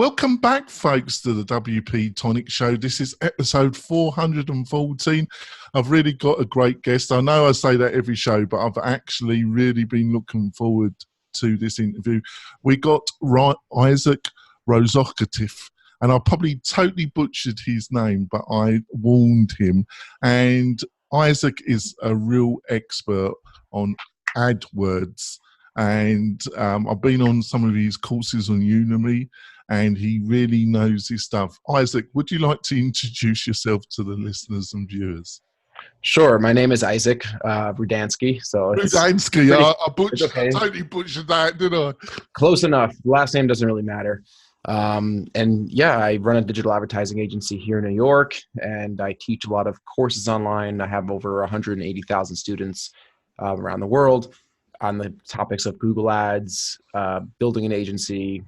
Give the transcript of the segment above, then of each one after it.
Welcome back, folks, to the WP-Tonic show. This is episode 414. I've really got a great guest. I know I say that every show, but I've actually really been looking forward to this interview. We got Isaac Rozokatif, and I probably totally butchered his name, but I warned him. And Isaac is a real expert on AdWords. And I've been on some of his courses on Udemy, and he really knows his stuff. Isaac, would you like to introduce yourself to the listeners and viewers? Sure. My name is Isaac Rudansky. So Rudansky. I totally butchered that, didn't I? Close enough. The last name doesn't really matter. And yeah, I run a digital advertising agency here in New York, and I teach a lot of courses online. I have over 180,000 students around the world on the topics of Google Ads, building an agency,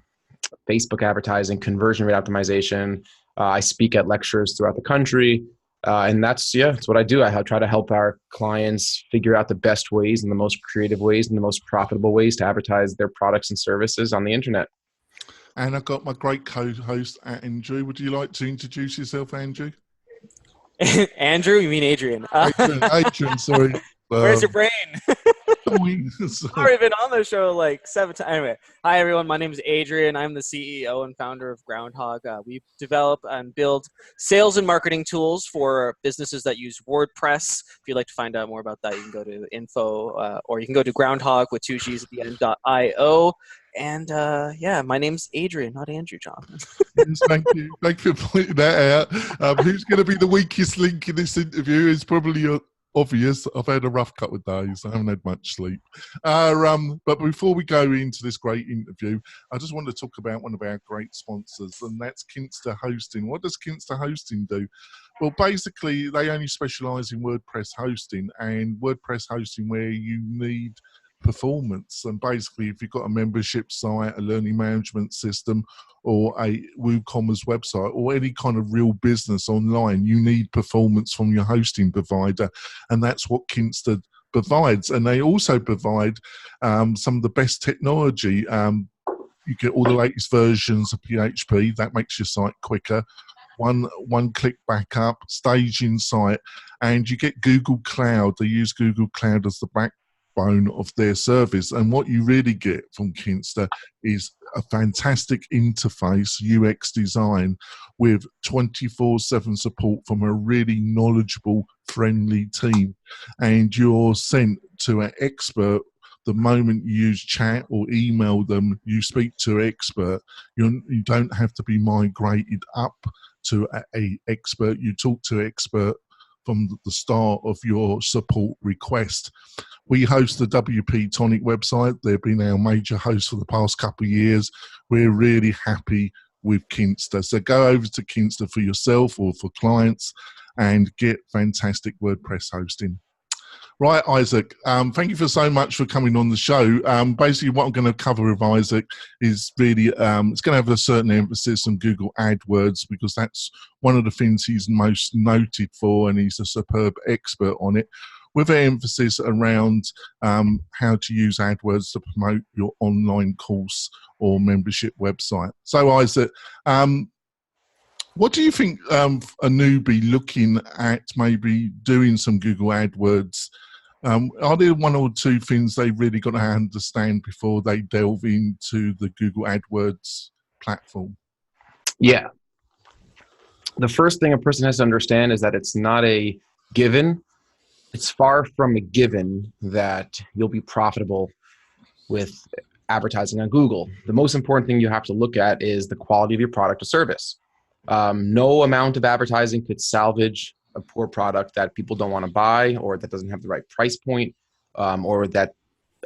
Facebook advertising, conversion rate optimization. I speak at lectures throughout the country. And that's what I do. I try to help our clients figure out the best ways and the most creative ways and the most profitable ways to advertise their products and services on the internet. And I've got my great co-host, Andrew. Would you like to introduce yourself, Andrew? Andrew? You mean Adrian? Adrian, sorry. Where's your brain? I've already been on the show like 7 times. Anyway, hi everyone. My name is Adrian. I'm the CEO and founder of Groundhog. We develop and build sales and marketing tools for businesses that use WordPress. If you'd like to find out more about that, you can go to info or you can go to Groundhog with 2 G's at the end.io. And yeah, my name's Adrian, not Andrew, John. Yes, thank you. Thank you for pointing that out. Who's going to be the weakest link in this interview is probably obvious. I've had a rough couple of days. I haven't had much sleep. But before we go into this great interview, I just want to talk about one of our great sponsors, and that's Kinsta Hosting. What does Kinsta Hosting do? Well, basically, they only specialize in WordPress hosting, and WordPress hosting where you need performance. And basically, if you've got a membership site, a learning management system, or a WooCommerce website, or any kind of real business online, you need performance from your hosting provider, and that's what Kinsta provides. And they also provide some of the best technology. You get all the latest versions of PHP. That makes your site quicker. One-click backup, staging site, and you get Google Cloud. They use Google Cloud as the backbone of their service. And what you really get from Kinsta is a fantastic interface, UX design, with 24/7 support from a really knowledgeable, friendly team. And you're sent to an expert the moment you use chat or email them. You speak to an expert. You don't have to be migrated up to a expert. You talk to an expert from the start of your support request. We host the WP-Tonic website. They've been our major host for the past couple of years. We're really happy with Kinsta. So go over to Kinsta for yourself or for clients and get fantastic WordPress hosting. Right, Isaac, thank you so much for coming on the show. Basically, what I'm going to cover with Isaac is really, it's going to have a certain emphasis on Google AdWords, because that's one of the things he's most noted for, and he's a superb expert on it, with an emphasis around how to use AdWords to promote your online course or membership website. So, Isaac, what do you think a newbie looking at maybe doing some Google AdWords, are there one or two things they've really got to understand before they delve into the Google AdWords platform? Yeah. The first thing a person has to understand is that it's not a given. It's far from a given that you'll be profitable with advertising on Google. The most important thing you have to look at is the quality of your product or service. No amount of advertising could salvage a poor product that people don't want to buy, or that doesn't have the right price point, or that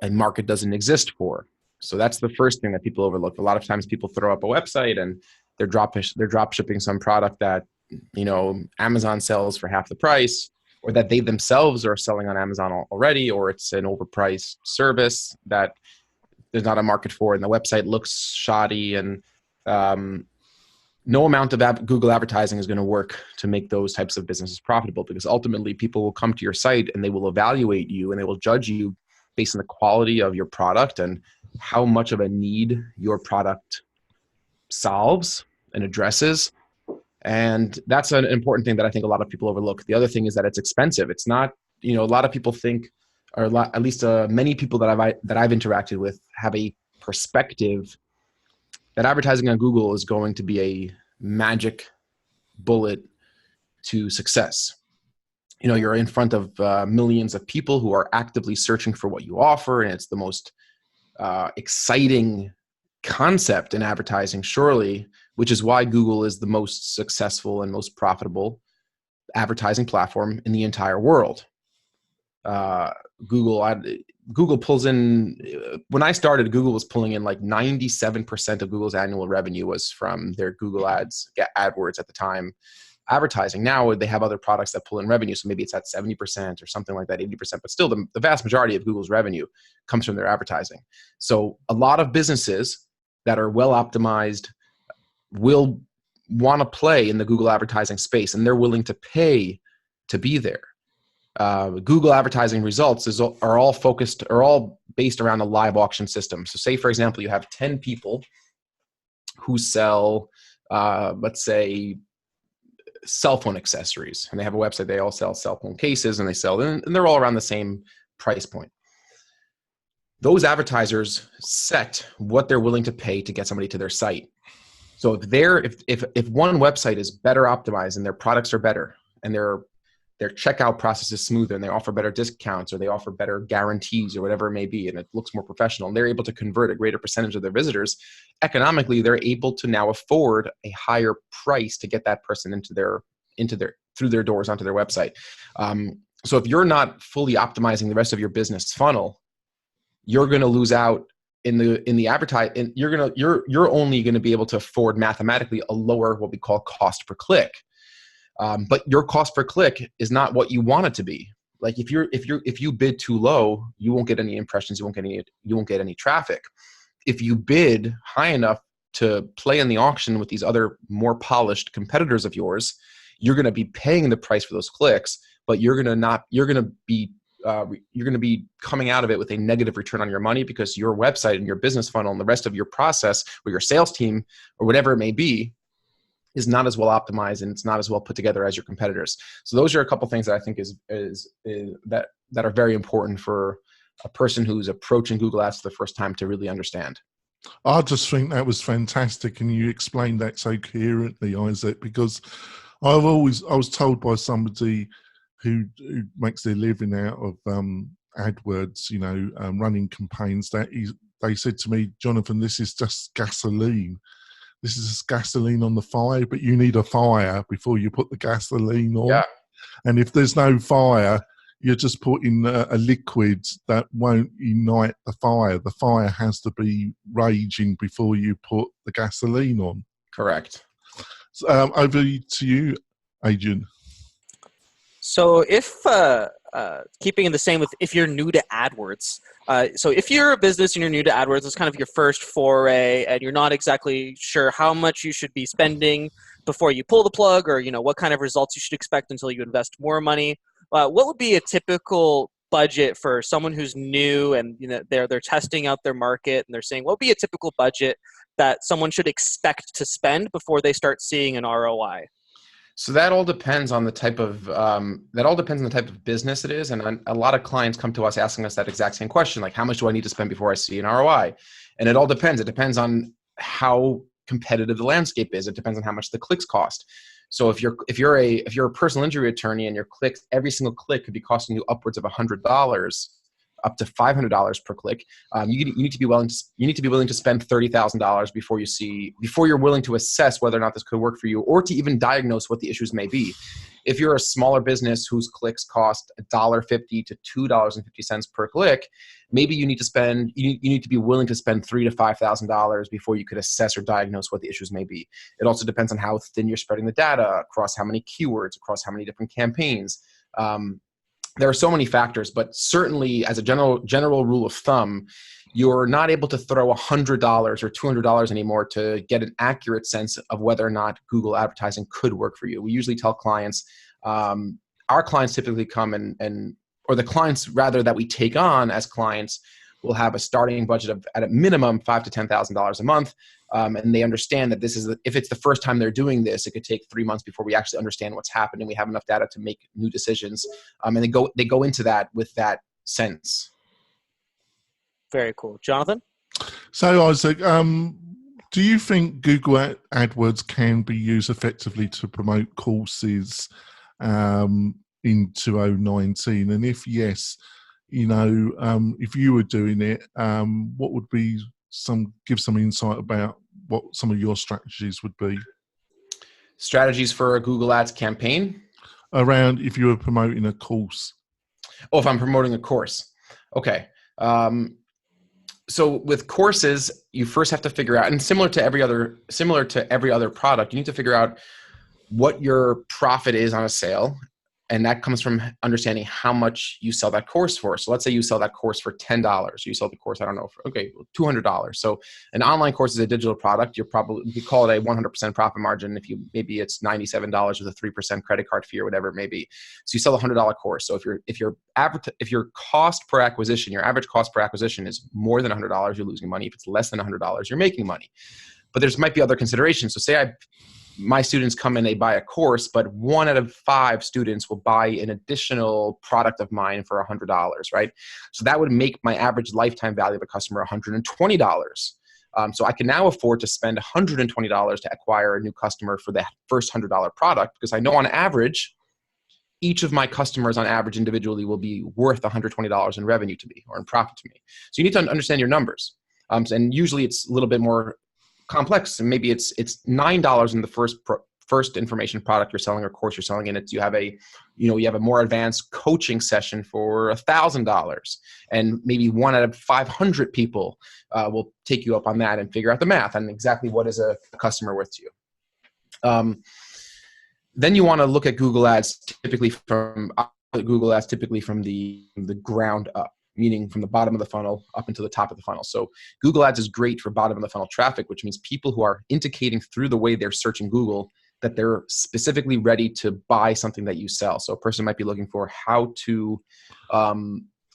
a market doesn't exist for. So that's the first thing that people overlook. A lot of times people throw up a website and they're drop shipping some product that, Amazon sells for half the price, or that they themselves are selling on Amazon already, or it's an overpriced service that there's not a market for, and the website looks shoddy, and no amount of Google advertising is going to work to make those types of businesses profitable, because ultimately people will come to your site and they will evaluate you and they will judge you based on the quality of your product and how much of a need your product solves and addresses. And that's an important thing that I think a lot of people overlook. The other thing is that it's expensive. It's not, a lot of people think, or at least many people that I've interacted with have a perspective that advertising on Google is going to be a magic bullet to success. You're in front of millions of people who are actively searching for what you offer, and it's the most exciting concept in advertising, surely, which is why Google is the most successful and most profitable advertising platform in the entire world. Google pulls in, when I started, Google was pulling in like 97% of Google's annual revenue was from their Google AdWords at the time advertising. Now they have other products that pull in revenue. So maybe it's at 70% or something like that, 80%, but still the vast majority of Google's revenue comes from their advertising. So a lot of businesses that are well optimized will want to play in the Google advertising space, and they're willing to pay to be there. Google advertising results are all based around a live auction system. So say, for example, you have 10 people who sell, let's say, cell phone accessories, and they have a website. They all sell cell phone cases, and they're all around the same price point. Those advertisers set what they're willing to pay to get somebody to their site. So if one website is better optimized and their products are better and their checkout process is smoother and they offer better discounts or they offer better guarantees or whatever it may be, and it looks more professional, and they're able to convert a greater percentage of their visitors, economically they're able to now afford a higher price to get that person through their doors onto their website. So if you're not fully optimizing the rest of your business funnel, you're going to lose out in the advertise, and you're only going to be able to afford mathematically a lower, what we call cost per click. But your cost per click is not what you want it to be. Like if you bid too low, you won't get any impressions, you won't get any traffic. If you bid high enough to play in the auction with these other more polished competitors of yours, you're going to be paying the price for those clicks, but you're going to be coming out of it with a negative return on your money, because your website and your business funnel and the rest of your process or your sales team or whatever it may be is not as well optimized and it's not as well put together as your competitors. So those are a couple things that I think is that are very important for a person who's approaching Google Ads for the first time to really understand. I just think that was fantastic, and you explained that so coherently, Isaac, because I was told by somebody who makes their living out of AdWords, running campaigns, that they said to me, Jonathan, this is just gasoline. This is just gasoline on the fire, but you need a fire before you put the gasoline on. Yeah. And if there's no fire, you're just putting a liquid that won't ignite the fire. The fire has to be raging before you put the gasoline on. Correct. So, over to you, Adrian. So if keeping in the same with if you're new to AdWords, so if you're a business and you're new to AdWords, it's kind of your first foray and you're not exactly sure how much you should be spending before you pull the plug, or what kind of results you should expect until you invest more money. What would be a typical budget for someone who's new and they're testing out their market and they're saying, what would be a typical budget that someone should expect to spend before they start seeing an ROI? So that all depends on the type of business it is, and a lot of clients come to us asking us that exact same question, like how much do I need to spend before I see an ROI? And it all depends. It depends on how competitive the landscape is. It depends on how much the clicks cost. So if you're a personal injury attorney and your clicks, every single click could be costing you upwards of $100, up to $500 per click. You need to be willing to spend $30,000 before you're willing to assess whether or not this could work for you, or to even diagnose what the issues may be. If you're a smaller business whose clicks cost $1.50 to $2.50 per click, maybe you need to be willing to spend $3,000 to $5,000 before you could assess or diagnose what the issues may be. It also depends on how thin you're spreading the data across how many keywords, across how many different campaigns. There are so many factors, but certainly as a general rule of thumb, you're not able to throw $100 or $200 anymore to get an accurate sense of whether or not Google advertising could work for you. We usually tell clients, our clients typically come or the clients rather that we take on as clients will have a starting budget of at a minimum $5,000 to $10,000 a month. And they understand that if it's the first time they're doing this, it could take 3 months before we actually understand what's happening. We have enough data to make new decisions. And they go into that with that sense. Very cool. Jonathan? So Isaac, do you think Google AdWords can be used effectively to promote courses in 2019? And if yes, if you were doing it, what would be give some insight about what some of your strategies would be? Strategies for a Google Ads campaign? Around if you were promoting a course. Oh, if I'm promoting a course. Okay. So with courses, you first have to figure out, and similar to every other product, you need to figure out what your profit is on a sale. And that comes from understanding how much you sell that course for. So let's say you sell that course for $10. You sell the course, I don't know, for $200. So an online course is a digital product. You call it a 100% profit margin. Maybe it's $97 with a 3% credit card fee or whatever it may be. So you sell a $100 course. So if your cost per acquisition, your average cost per acquisition is more than $100, you're losing money. If it's less than $100, you're making money. But there might be other considerations. So say my students come in, they buy a course, but 1 out of 5 students will buy an additional product of mine for $100, right? So that would make my average lifetime value of a customer $120. So I can now afford to spend $120 to acquire a new customer for that first $100 product, because I know on average, each of my customers on average individually will be worth $120 in revenue to me or in profit to me. So you need to understand your numbers. And usually it's a little bit more complex, and maybe it's $9 in the first information product you're selling or course you're selling, and you have a more advanced coaching session for $1,000, and maybe 1 out of 500 people will take you up on that and figure out the math and exactly what is a customer worth to you. Then you want to look at Google Ads typically from the ground up, meaning from the bottom of the funnel up into the top of the funnel. So Google Ads is great for bottom of the funnel traffic, which means people who are indicating through the way they're searching Google that they're specifically ready to buy something that you sell. So a person might be looking for how to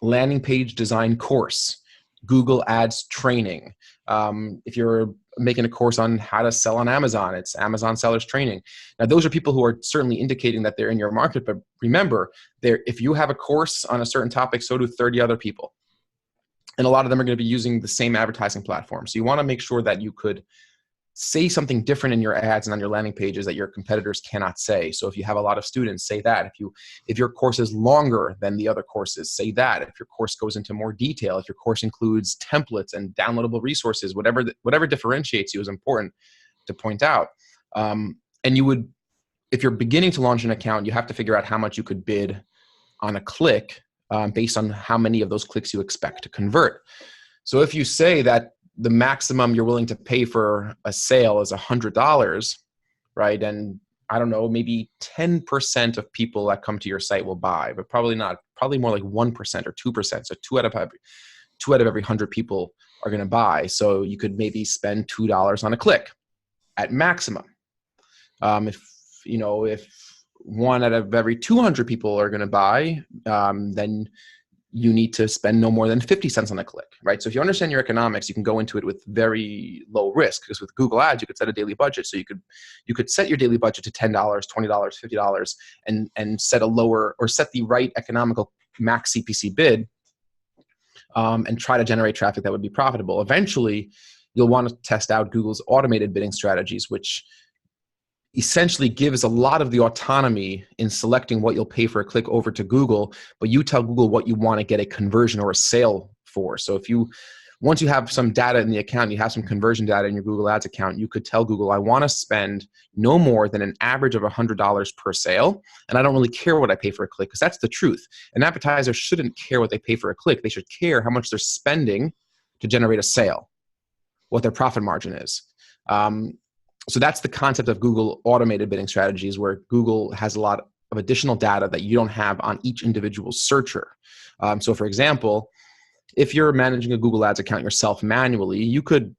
landing page design course, Google Ads training. If you're making a course on how to sell on Amazon, it's Amazon sellers training. Now, those are people who are certainly indicating that they're in your market, but remember, if you have a course on a certain topic, so do 30 other people. And a lot of them are going to be using the same advertising platform. So you want to make sure that you could say something different in your ads and on your landing pages that your competitors cannot say. So if you have a lot of students, say that. If your course is longer than the other courses, say that. If your course goes into more detail, if your course includes templates and downloadable resources, whatever differentiates you is important to point out. And if you're beginning to launch an account, you have to figure out how much you could bid on a click based on how many of those clicks you expect to convert. So if you say that the maximum you're willing to pay for a sale is $100, right? And I don't know, maybe 10% of people that come to your site will buy, but probably not, probably more like 1% or 2%. So two out of every 100 people are going to buy. So you could maybe spend $2 on a click at maximum. If 1 out of every 200 people are going to buy, then you need to spend no more than 50 cents on a click, right? So if you understand your economics, you can go into it with very low risk, because with Google Ads, you could set a daily budget. So you could set your daily budget to $10, $20, $50 and set the right economical max CPC bid and try to generate traffic that would be profitable. Eventually, you'll want to test out Google's automated bidding strategies, which essentially gives a lot of the autonomy in selecting what you'll pay for a click over to Google, but you tell Google what you want to get a conversion or a sale for. So once you have some data in the account, you have some conversion data in your Google Ads account, you could tell Google, I want to spend no more than an average of $100 per sale, and I don't really care what I pay for a click, because that's the truth. An advertiser shouldn't care what they pay for a click. They should care how much they're spending to generate a sale, what their profit margin is. So that's the concept of Google automated bidding strategies, where Google has a lot of additional data that you don't have on each individual searcher. So for example, if you're managing a Google Ads account yourself manually, you could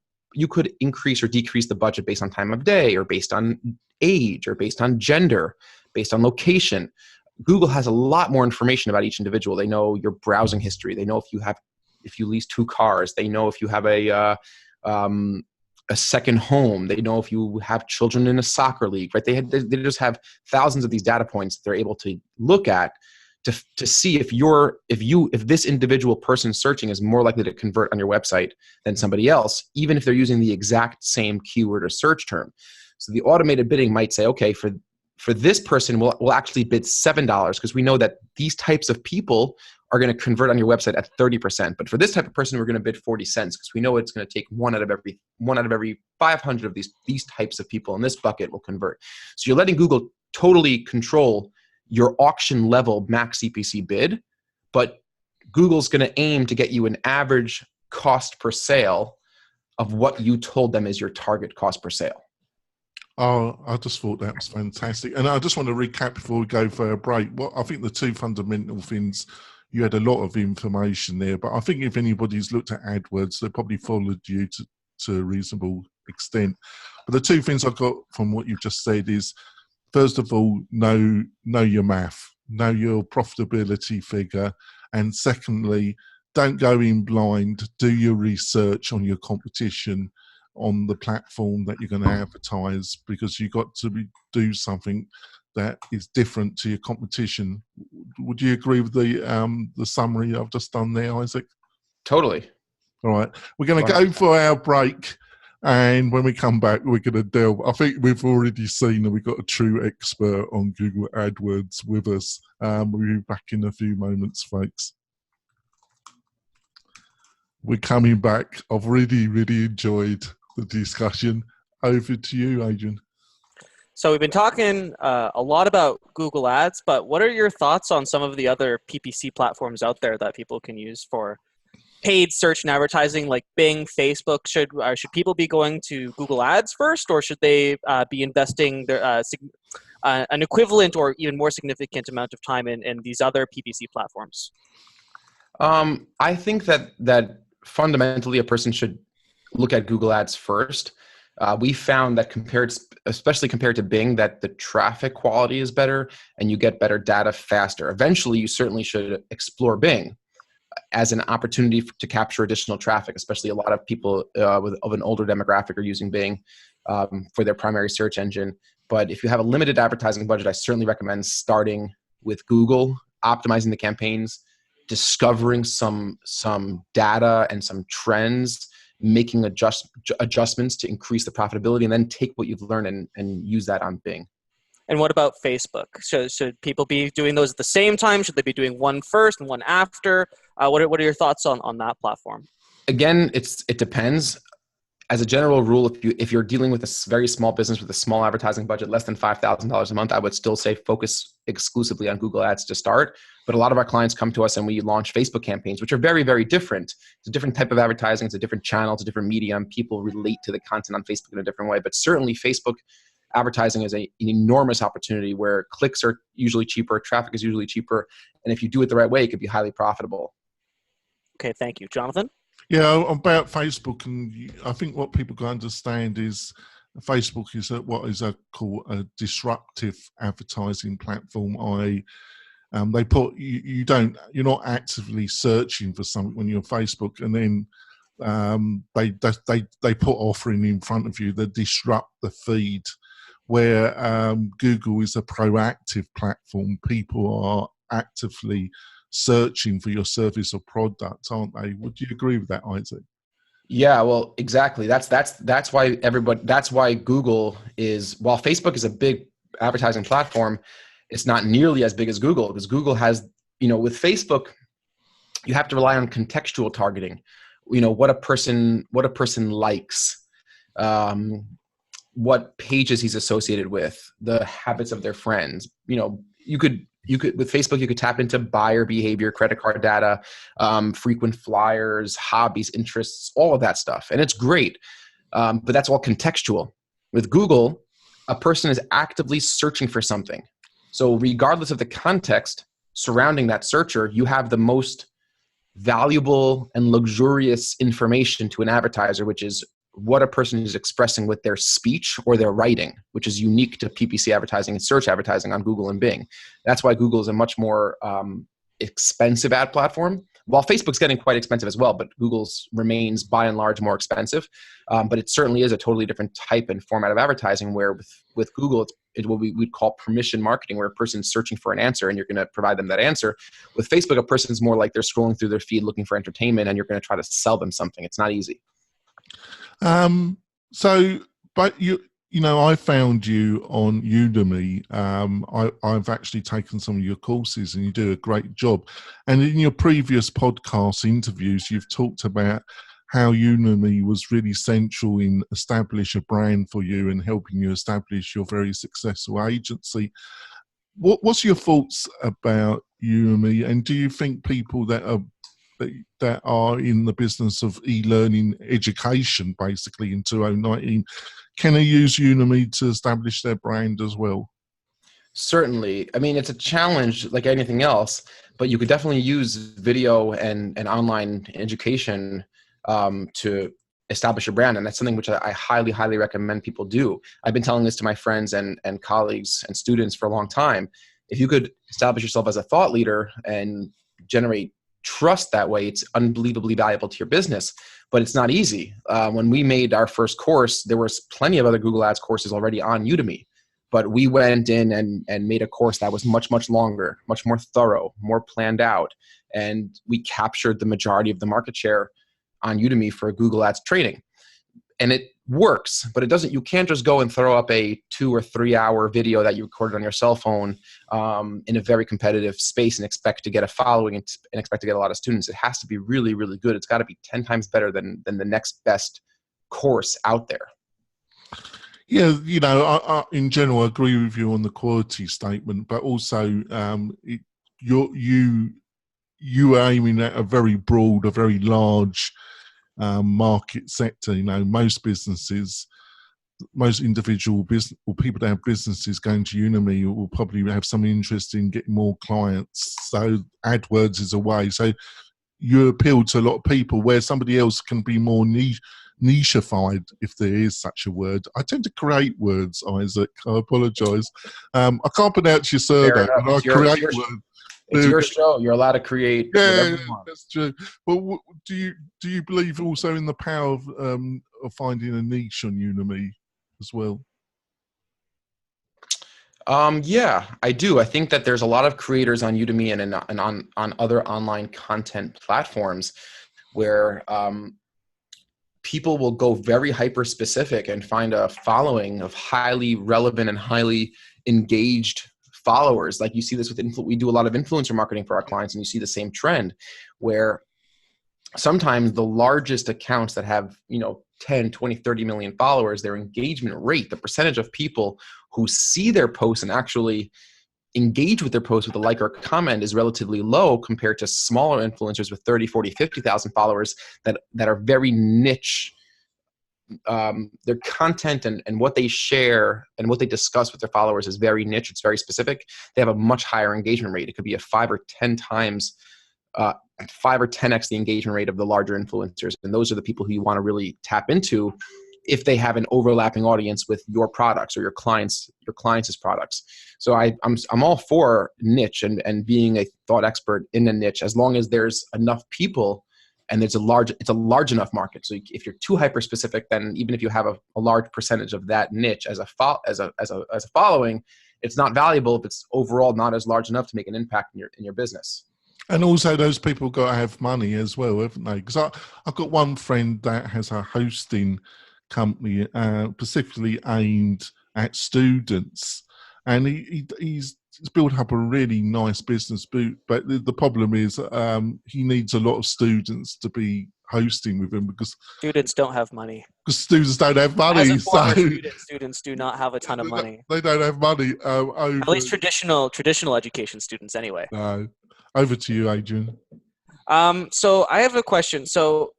increase or decrease the budget based on time of day, or based on age, or based on gender, based on location. Google has a lot more information about each individual. They know your browsing history. They know if you have if you lease 2 cars. They know if you have a second home. They know if you have children in a soccer league, right? They just have thousands of these data points that they're able to look at to see if this individual person searching is more likely to convert on your website than somebody else, even if they're using the exact same keyword or search term. So the automated bidding might say, okay, for this person, we'll actually bid $7 because we know that these types of people are going to convert on your website at 30%. But for this type of person, we're going to bid 40 cents because we know it's going to take one out of every 500 of these types of people in this bucket will convert. So you're letting Google totally control your auction level max CPC bid, but Google's going to aim to get you an average cost per sale of what you told them is your target cost per sale. Oh, I just thought that was fantastic. And I just want to recap before we go for a break. Well, I think the 2 fundamental things, you had a lot of information there, but I think if anybody's looked at AdWords, they probably followed you to a reasonable extent. But the 2 things I got from what you've just said is, first of all, know your math, know your profitability figure. And secondly, don't go in blind, do your research on your competition on the platform that you're going to advertise, because you've got to do something that is different to your competition. Would you agree with the summary I've just done there, Isaac? Totally. All right. We're going to go for our break. And when we come back, we're going to delve. I think we've already seen that we've got a true expert on Google AdWords with us. We'll be back in a few moments, folks. We're coming back. I've really, really enjoyed the discussion. Over to you, Adrian. So we've been talking a lot about Google Ads, but what are your thoughts on some of the other PPC platforms out there that people can use for paid search and advertising, like Bing, Facebook? Should people be going to Google Ads first, or should they be investing their, an equivalent or even more significant amount of time in these other PPC platforms? I think that fundamentally a person should look at Google Ads first. We found that especially compared to Bing, that the traffic quality is better and you get better data faster. Eventually, you certainly should explore Bing as an opportunity to capture additional traffic, especially a lot of people of an older demographic are using Bing for their primary search engine. But if you have a limited advertising budget, I certainly recommend starting with Google, optimizing the campaigns, discovering some data and some trends, making adjustments to increase the profitability, and then take what you've learned and use that on Bing. And what about Facebook? Should people be doing those at the same time? Should they be doing one first and one after? What are your thoughts on that platform? Again, it depends. As a general rule, if you're dealing with a very small business with a small advertising budget, less than $5,000 a month, I would still say focus exclusively on Google Ads to start. But a lot of our clients come to us and we launch Facebook campaigns, which are very, very different. It's a different type of advertising. It's a different channel. It's a different medium. People relate to the content on Facebook in a different way. But certainly Facebook advertising is an enormous opportunity where clicks are usually cheaper, traffic is usually cheaper. And if you do it the right way, it could be highly profitable. Okay, thank you. Jonathan? Yeah, about Facebook, and I think what people can understand is Facebook is what is called a disruptive advertising platform. They put you're not actively searching for something when you're on Facebook, and then they put offering in front of you that disrupt the feed. Where Google is a proactive platform, people are actively searching for your service or product, aren't they? Would you agree with that, Isaac? Yeah, well, exactly. That's why that's why Google is, while Facebook is a big advertising platform, it's not nearly as big as Google, because Google has, with Facebook, you have to rely on contextual targeting. What a person likes, what pages he's associated with, the habits of their friends. You could with Facebook, you could tap into buyer behavior, credit card data, frequent flyers, hobbies, interests, all of that stuff. And it's great. But that's all contextual. With Google, a person is actively searching for something. So regardless of the context surrounding that searcher, you have the most valuable and luxurious information to an advertiser, which is what a person is expressing with their speech or their writing, which is unique to PPC advertising and search advertising on Google and Bing. That's why Google is a much more expensive ad platform, while Facebook's getting quite expensive as well, but Google's remains by and large more expensive. But it certainly is a totally different type and format of advertising, where with Google, it's what we'd call permission marketing, where a person's searching for an answer and you're going to provide them that answer. With Facebook, a person's more like they're scrolling through their feed looking for entertainment, and you're going to try to sell them something. It's not easy. But you know, I found you on Udemy. I've actually taken some of your courses, and you do a great job. And in your previous podcast interviews, you've talked about how Udemy was really central in establish a brand for you and helping you establish your very successful agency. What's your thoughts about Udemy? And do you think people that are in the business of e-learning education, basically in 2019, can they use Udemy to establish their brand as well? Certainly. I mean, it's a challenge like anything else, but you could definitely use video and online education to establish your brand. And that's something which I highly, highly recommend people do. I've been telling this to my friends and colleagues and students for a long time. If you could establish yourself as a thought leader and generate trust that way, it's unbelievably valuable to your business, but it's not easy. When we made our first course, there was plenty of other Google Ads courses already on Udemy, but we went in and made a course that was much, much longer, much more thorough, more planned out. And we captured the majority of the market share on Udemy for Google Ads training. And it works, but it doesn't, you can't just go and throw up a 2 or 3 hour video that you recorded on your cell phone in a very competitive space and expect to get a following and expect to get a lot of students. It has to be really, really good. It's got to be 10 times better than the next best course out there. Yeah, you know, I in general agree with you on the quality statement, but also you are aiming at a very broad, a very large market sector. You know, most businesses, most individual business or people that have businesses going to Udemy will probably have some interest in getting more clients. So AdWords is a way. So you appeal to a lot of people where somebody else can be more nicheified, if there is such a word. I tend to create words, Isaac. I apologise. I can't pronounce your surname, but I create words. It's your show. You're allowed to create. Yeah, that's true. Well, do you believe also in the power of finding a niche on Udemy as well? Yeah, I do. I think that there's a lot of creators on Udemy and on other online content platforms where people will go very hyper specific and find a following of highly relevant and highly engaged followers. Like you see this with we do a lot of influencer marketing for our clients, and you see the same trend where sometimes the largest accounts that have, 10, 20, 30 million followers, their engagement rate, the percentage of people who see their posts and actually engage with their posts with a like or comment is relatively low compared to smaller influencers with 30, 40, 50,000 followers that are very niche. Their content and what they share and what they discuss with their followers is very niche. It's very specific. They have a much higher engagement rate. It could be a 5 or 10x the engagement rate of the larger influencers. And those are the people who you want to really tap into if they have an overlapping audience with your products or your clients' products. So I'm all for niche and being a thought expert in a niche, as long as there's enough people and it's a large enough market. So if you're too hyper specific, then even if you have a large percentage of that niche as a following, it's not valuable if it's overall not as large enough to make an impact in your business. And also those people got to have money as well, haven't they? Because I've got one friend that has a hosting company specifically aimed at students, and he's built up a really nice business, but the problem is he needs a lot of students to be hosting with him because students don't have money. Because students don't have money. As a former students do not have a ton of money. They don't have money. At least traditional education students, anyway. No. Over to you, Adrian. So I have a question. So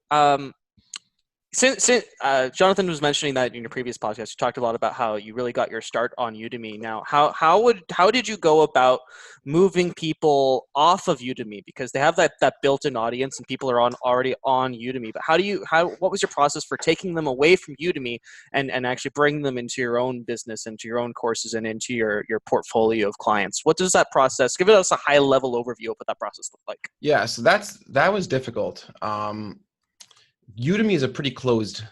Jonathan was mentioning that in your previous podcast, you talked a lot about how you really got your start on Udemy. Now, how did you go about moving people off of Udemy, because they have that built-in audience and people are already on Udemy? But what was your process for taking them away from Udemy and actually bringing them into your own business, into your own courses, and into your portfolio of clients? What does that process? Give us a high-level overview of what that process looked like. Yeah, so that was difficult. Udemy is a pretty closed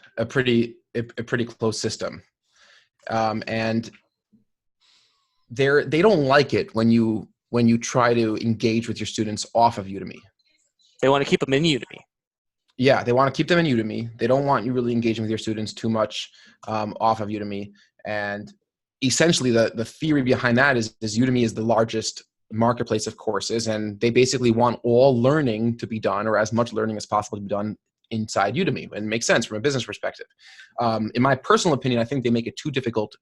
system, and they don't like it when you try to engage with your students off of Udemy. They want to keep them in Udemy. Yeah, they want to keep them in Udemy. They don't want you really engaging with your students too much off of Udemy. And essentially, the theory behind that is Udemy is the largest marketplace of courses, and they basically want all learning to be done, or as much learning as possible to be done, inside Udemy. And it makes sense from a business perspective. In my personal opinion, I think they make it too difficult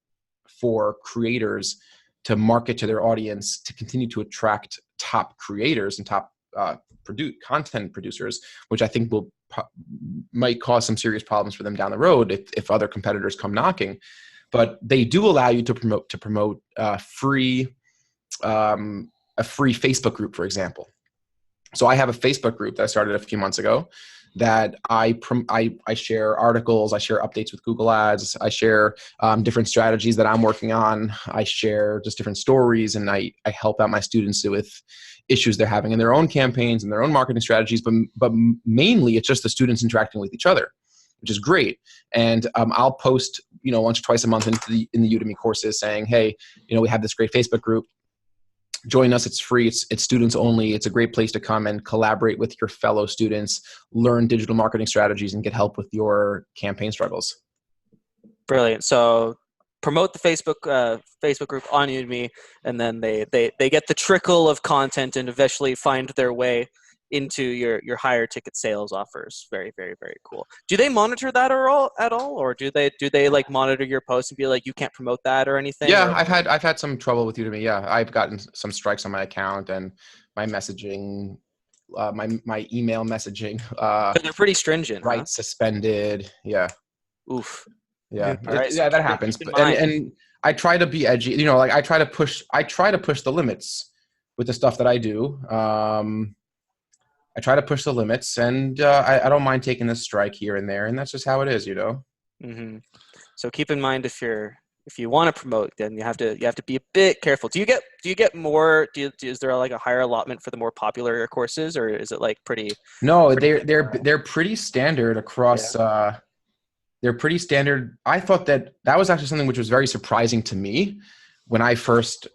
for creators to market to their audience, to continue to attract top creators and top content producers, which I think might cause some serious problems for them down the road if other competitors come knocking. But they do allow you to promote a free Facebook group, for example. So I have a Facebook group that I started a few months ago that I share articles, I share updates with Google Ads, I share different strategies that I'm working on, I share just different stories, and I help out my students with issues they're having in their own campaigns and their own marketing strategies, but mainly it's just the students interacting with each other, which is great. And I'll post, once or twice a month in the Udemy courses saying, hey, we have this great Facebook group. Join us. It's free. It's students only. It's a great place to come and collaborate with your fellow students, learn digital marketing strategies, and get help with your campaign struggles. Brilliant. So promote the Facebook group on Udemy, and then they get the trickle of content and eventually find their way into your higher ticket sales offers. Very, very, very cool. Do they monitor that at all, or do they like monitor your posts and be like, you can't promote that or anything? Yeah, I've had some trouble with Udemy. Yeah, I've gotten some strikes on my account and my messaging, my email messaging. They're pretty stringent. Right, huh? Suspended. Yeah. Oof. Yeah, right, so that happens. And I try to be edgy. I try to push the limits with the stuff that I do. I try to push the limits, and I don't mind taking a strike here and there, and that's just how it is, Mm-hmm. So keep in mind, if you want to promote, then you have to be a bit careful. Do you get more? Is there like a higher allotment for the more popular courses, or is it like pretty? No, they're pretty standard across. Yeah. They're pretty standard. I thought that was actually something which was very surprising to me when I first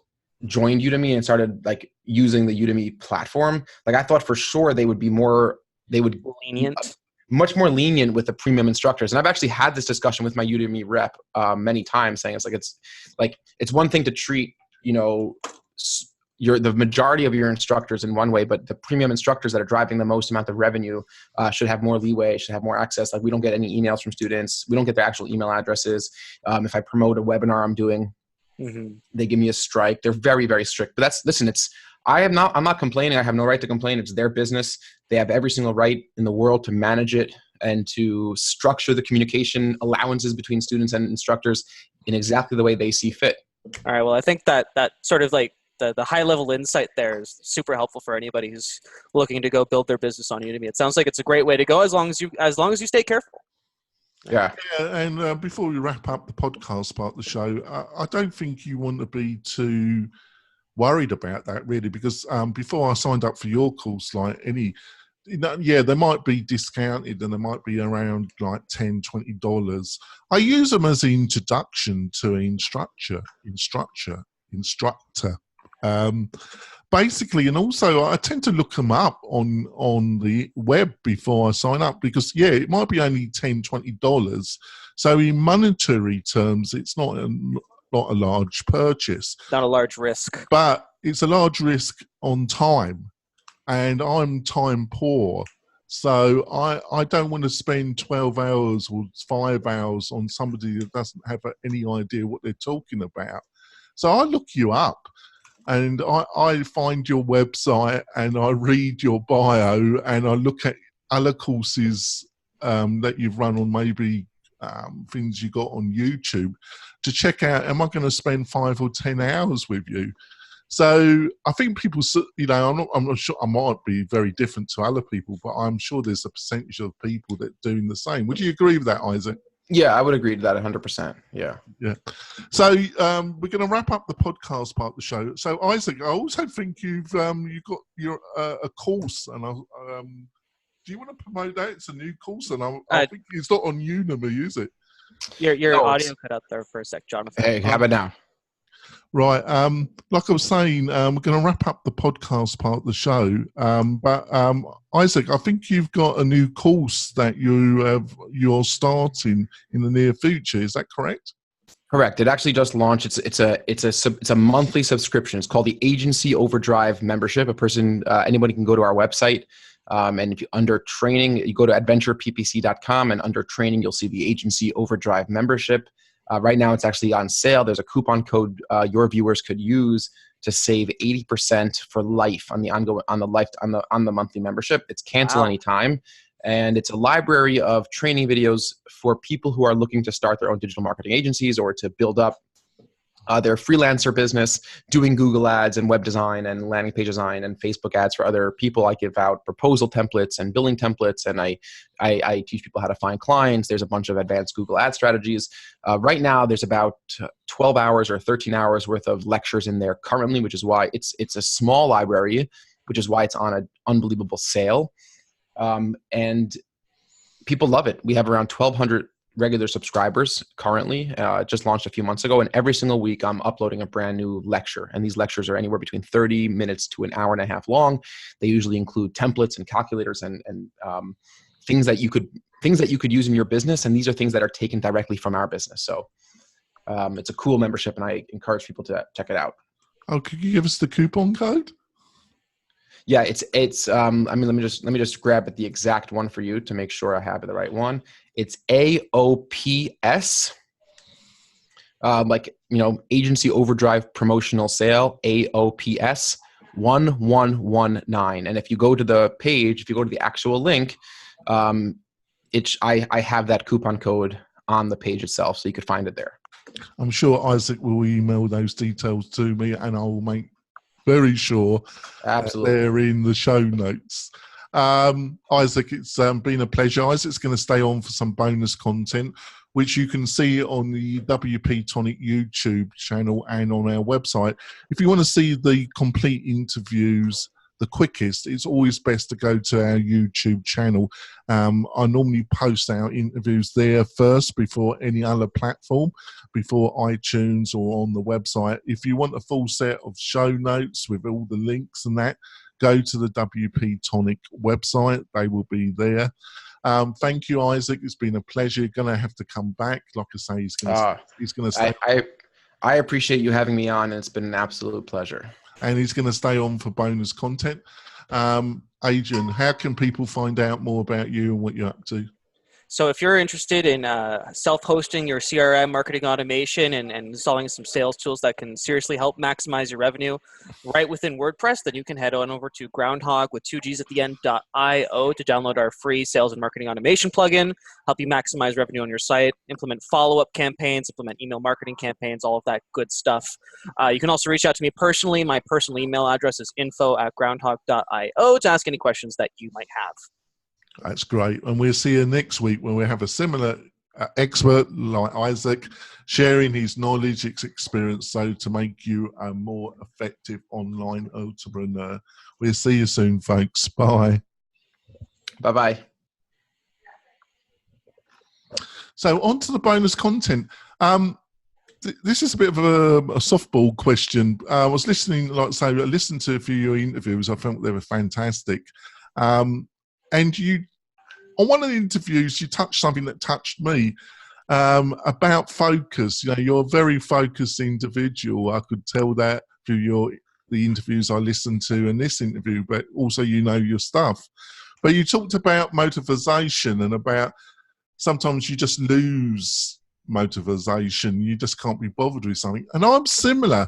joined Udemy and started like using the Udemy platform. Like I thought for sure they would lenient, much more lenient with the premium instructors. And I've actually had this discussion with my Udemy rep many times, saying it's one thing to treat the majority of your instructors in one way, but the premium instructors that are driving the most amount of revenue should have more leeway, should have more access. Like we don't get any emails from students, we don't get their actual email addresses. If I promote a webinar I'm doing, they give me a strike. They're very, very strict. But I'm not complaining. I have no right to complain. It's their business. They have every single right in the world to manage it and to structure the communication allowances between students and instructors in exactly the way they see fit. All right. Well, I think that sort of like the high level insight there is super helpful for anybody who's looking to go build their business on Udemy. It sounds like it's a great way to go as long as you stay careful. Yeah. And before we wrap up the podcast part of the show, I don't think you want to be too worried about that, really, because before I signed up for your course, like they might be discounted and they might be around like $10, $20. I use them as an introduction to instructor. Basically, and also I tend to look them up on the web before I sign up, because it might be only $10, $20. So in monetary terms, it's not a large purchase. Not a large risk. But it's a large risk on time. And I'm time poor. So I don't want to spend 12 hours or 5 hours on somebody that doesn't have any idea what they're talking about. So I look you up. And I find your website and I read your bio and I look at other courses that you've run on maybe things you got on YouTube to check out, am I going to spend 5 or 10 hours with you? So I think people, I'm not sure, I might be very different to other people, but I'm sure there's a percentage of people that are doing the same. Would you agree with that, Isaac? Yeah, I would agree to that 100%. Yeah. Yeah. So we're going to wrap up the podcast part of the show. So Isaac, I also think you've got your a course, and do you want to promote that? It's a new course, and I think it's not on Udemy, is it? Your audio cut out there for a sec, Jonathan. Hey, how about now? Right. Like I was saying, we're going to wrap up the podcast part of the show. But Isaac, I think you've got a new course that you're starting in the near future. Is that correct? Correct. It actually just launched. It's a monthly subscription. It's called the Agency Overdrive membership. Anybody can go to our website. And if you under training, you go to adventureppc.com, and under training, you'll see the Agency Overdrive membership. Right now, it's actually on sale. There's a coupon code your viewers could use to save 80% for life on the monthly membership. It's cancel anytime, and it's a library of training videos for people who are looking to start their own digital marketing agencies or to build up their freelancer business, doing Google ads and web design and landing page design and Facebook ads for other people. I give out proposal templates and billing templates, and I teach people how to find clients. There's a bunch of advanced Google ad strategies. Right now, there's about 12 hours or 13 hours worth of lectures in there currently, which is why it's a small library, which is why it's on an unbelievable sale. And people love it. We have around 1,200 regular subscribers currently, just launched a few months ago, and every single week I'm uploading a brand new lecture, and these lectures are anywhere between 30 minutes to an hour and a half long. They usually include templates and calculators and things that you could use in your business, and these are things that are taken directly from our business. So it's a cool membership, and I encourage people to check it out. Oh, could you give us the coupon code? Yeah, it's let me just grab the exact one for you to make sure I have the right one. It's AOPS, Agency Overdrive Promotional Sale, AOPS 1119. And if you go to the page, if you go to the actual link, I have that coupon code on the page itself, so you could find it there. I'm sure Isaac will email those details to me, and I will make very sure they're in the show notes. Isaac, it's been a pleasure. Isaac's going to stay on for some bonus content, which you can see on the WP-Tonic YouTube channel and on our website. If you want to see the complete interviews the quickest, it's always best to go to our YouTube channel. I normally post our interviews there first before any other platform, before iTunes or on the website. If you want a full set of show notes with all the links and that, go to the WP-Tonic website. They will be there. Thank you, Isaac. It's been a pleasure. You're going to have to come back. Like I say, he's going to stay. I appreciate you having me on, and it's been an absolute pleasure. And he's going to stay on for bonus content. Adrian, how can people find out more about you and what you're up to? So if you're interested in self-hosting your CRM marketing automation and installing some sales tools that can seriously help maximize your revenue right within WordPress, then you can head on over to groundhog with 2 G's at the end.io to download our free sales and marketing automation plugin, help you maximize revenue on your site, implement follow-up campaigns, implement email marketing campaigns, all of that good stuff. You can also reach out to me personally. My personal email address is info@groundhog.io to ask any questions that you might have. That's great. And we'll see you next week when we have a similar expert like Isaac sharing his knowledge, his experience, so to make you a more effective online entrepreneur. We'll see you soon, folks. Bye. Bye-bye. So on to the bonus content. This is a bit of a softball question. I was listening, like I say, I listened to a few of your interviews. I thought they were fantastic. And you, on one of the interviews, you touched something that touched me about focus. You know, you're a very focused individual. I could tell that through the interviews I listened to in this interview, but also you know your stuff. But you talked about motivation and about sometimes you just lose motivation. You just can't be bothered with something. And I'm similar.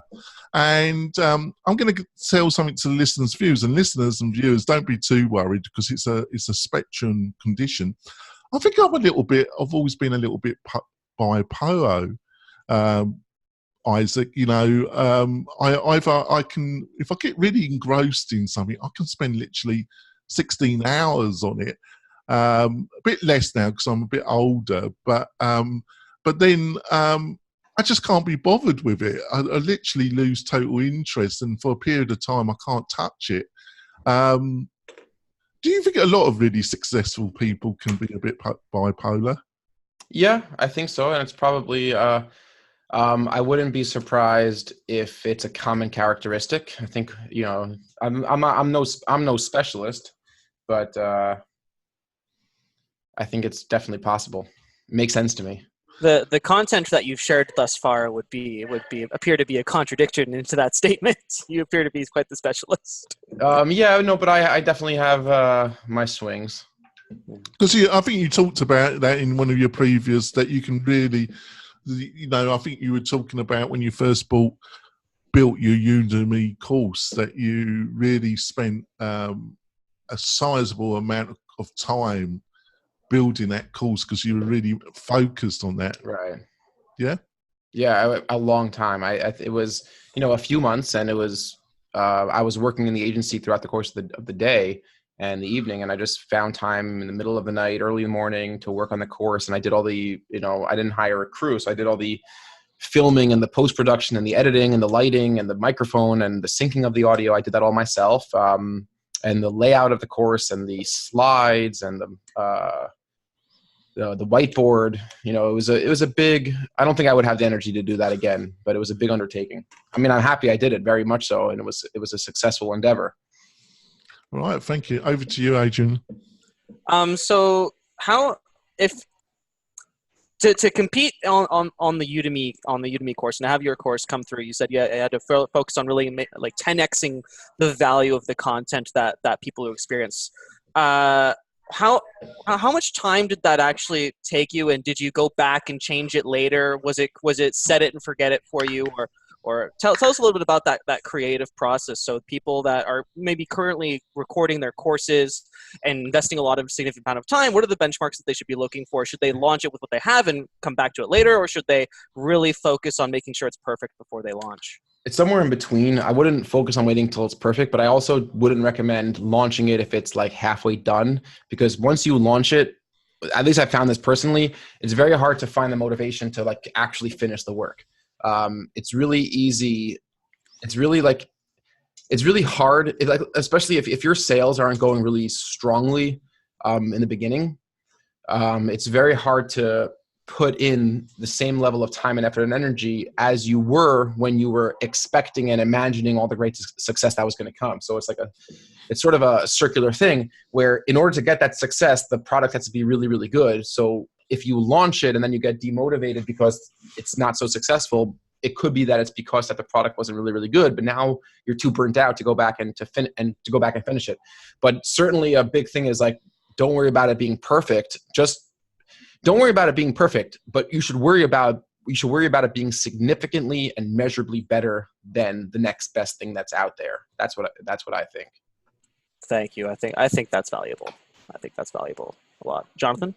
And I'm going to tell something to listeners' views. And listeners and viewers, don't be too worried because it's a spectrum condition. I think I've always been a little bit bipolar, Isaac. You know, I can, if I get really engrossed in something, I can spend literally 16 hours on it. A bit less now because I'm a bit older, but then I just can't be bothered with it. I literally lose total interest, and for a period of time, I can't touch it. Do you think a lot of really successful people can be a bit bipolar? Yeah, I think so, and it's probably. I wouldn't be surprised if it's a common characteristic. I think, you know, I'm no specialist, but I think it's definitely possible. It makes sense to me. The content that you've shared thus far would appear to be a contradiction into that statement. You appear to be quite the specialist. Yeah, no, but I definitely have my swings. Because I think you talked about that in one of your previous, that you can really, you know, I think you were talking about when you first built your Udemy course, that you really spent a sizable amount of time building that course because you were really focused on that. Right. Yeah. Yeah, a long time. It was, you know, a few months, and it was I was working in the agency throughout the course of the day and the evening, and I just found time in the middle of the night, early in the morning, to work on the course. And I did all the, you know, I didn't hire a crew, so I did all the filming and the post-production and the editing and the lighting and the microphone and the syncing of the audio. I did that all myself, and the layout of the course and the slides and the whiteboard. You know, it was a big, I don't think I would have the energy to do that again, but it was a big undertaking. I mean, I'm happy I did it, very much so, and it was a successful endeavor. All right, thank you. Over to you, Adrian. So how, if to compete on the Udemy course and have your course come through, you said you had to focus on really like 10xing the value of the content that people who experience. How much time did that actually take you, and did you go back and change it later? Was it set it and forget it for you, or tell us a little bit about that creative process, so people that are maybe currently recording their courses and investing a lot of significant amount of time, what are the benchmarks that they should be looking for? Should they launch it with what they have and come back to it later, or should they really focus on making sure it's perfect before they launch? It's somewhere in between. I wouldn't focus on waiting until it's perfect, but I also wouldn't recommend launching it if it's like halfway done, because once you launch it, at least I found this personally, it's very hard to find the motivation to like actually finish the work. It's really easy. It's really hard, especially if your sales aren't going really strongly in the beginning. It's very hard to put in the same level of time and effort and energy as you were when you were expecting and imagining all the great success that was going to come. So it's sort of a circular thing where in order to get that success, the product has to be really, really good. So if you launch it and then you get demotivated because it's not so successful, it could be that it's because that the product wasn't really, really good, but now you're too burnt out to go back and to go back and finish it. But certainly a big thing is like, don't worry about it being perfect. Just don't worry about it being perfect, but you should worry about it being significantly and measurably better than the next best thing that's out there. That's what I think. Thank you. I think that's valuable. I think that's valuable a lot. Jonathan?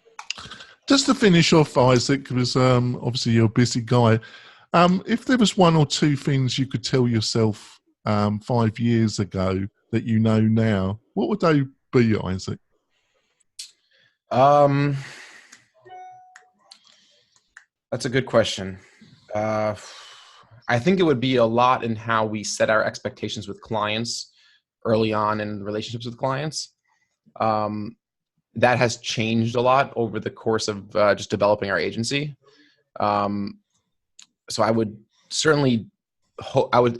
Just to finish off, Isaac, because obviously you're a busy guy. If there was one or two things you could tell yourself 5 years ago that you know now, what would they be, Isaac? That's a good question. I think it would be a lot in how we set our expectations with clients early on in relationships with clients. That has changed a lot over the course of just developing our agency. So I would certainly,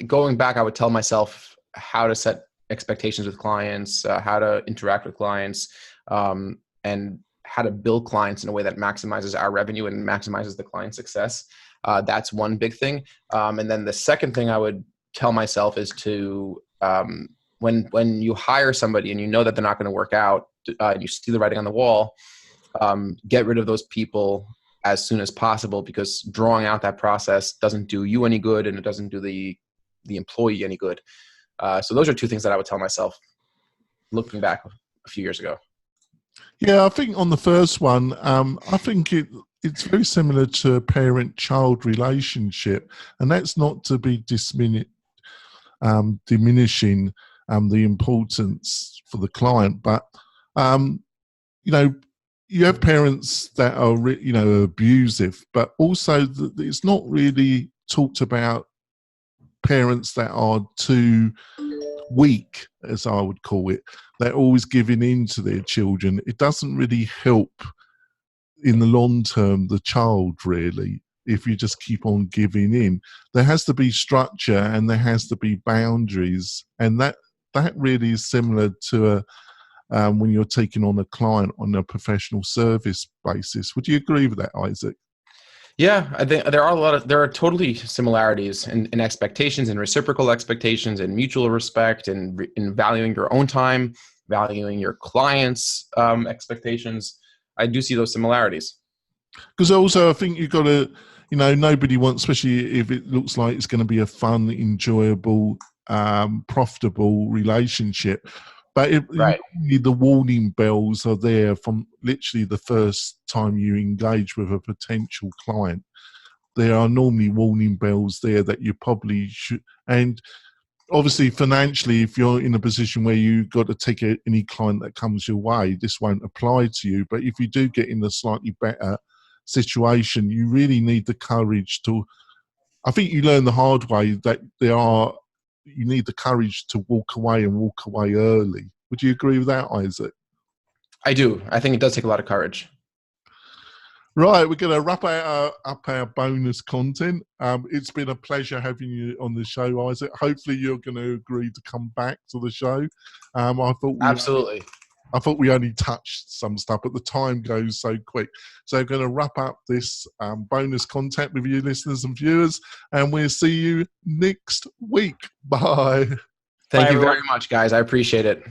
going back, I would tell myself how to set expectations with clients, how to interact with clients, and how to build clients in a way that maximizes our revenue and maximizes the client's success. That's one big thing. And then the second thing I would tell myself is to, when you hire somebody and you know that they're not going to work out, you see the writing on the wall, get rid of those people as soon as possible, because drawing out that process doesn't do you any good, and it doesn't do the employee any good. So those are two things that I would tell myself looking back a few years ago. Yeah, I think on the first one, I think it's very similar to a parent-child relationship, and that's not to be diminishing the importance for the client, but you know, you have parents that are abusive, but also it's not really talked about parents that are too weak, as I would call it. They're always giving in to their children. It doesn't really help in the long term the child, really, if you just keep on giving in. There has to be structure and there has to be boundaries, and that really is similar to when you're taking on a client on a professional service basis. Would you agree with that, Isaac? Yeah, I think there are totally similarities in expectations and reciprocal expectations and mutual respect and in valuing your own time, valuing your clients' expectations. I do see those similarities. Because also I think you've got to, nobody wants, especially if it looks like it's going to be a fun, enjoyable, profitable relationship. But Right. the warning bells are there from literally the first time you engage with a potential client. There are normally warning bells there that you probably should. And obviously, financially, if you're in a position where you've got to take any client that comes your way, this won't apply to you. But if you do get in a slightly better situation, you really need the courage to. I think you learn the hard way that you need the courage to walk away and walk away early. Would you agree with that, Isaac? I do. I think it does take a lot of courage. Right, we're going to wrap up our bonus content. It's been a pleasure having you on the show, Isaac. Hopefully you're going to agree to come back to the show. Absolutely. I thought we only touched some stuff, but the time goes so quick. So I'm going to wrap up this bonus content with you listeners and viewers, and we'll see you next week. Bye. Thank you very much, guys. I appreciate it.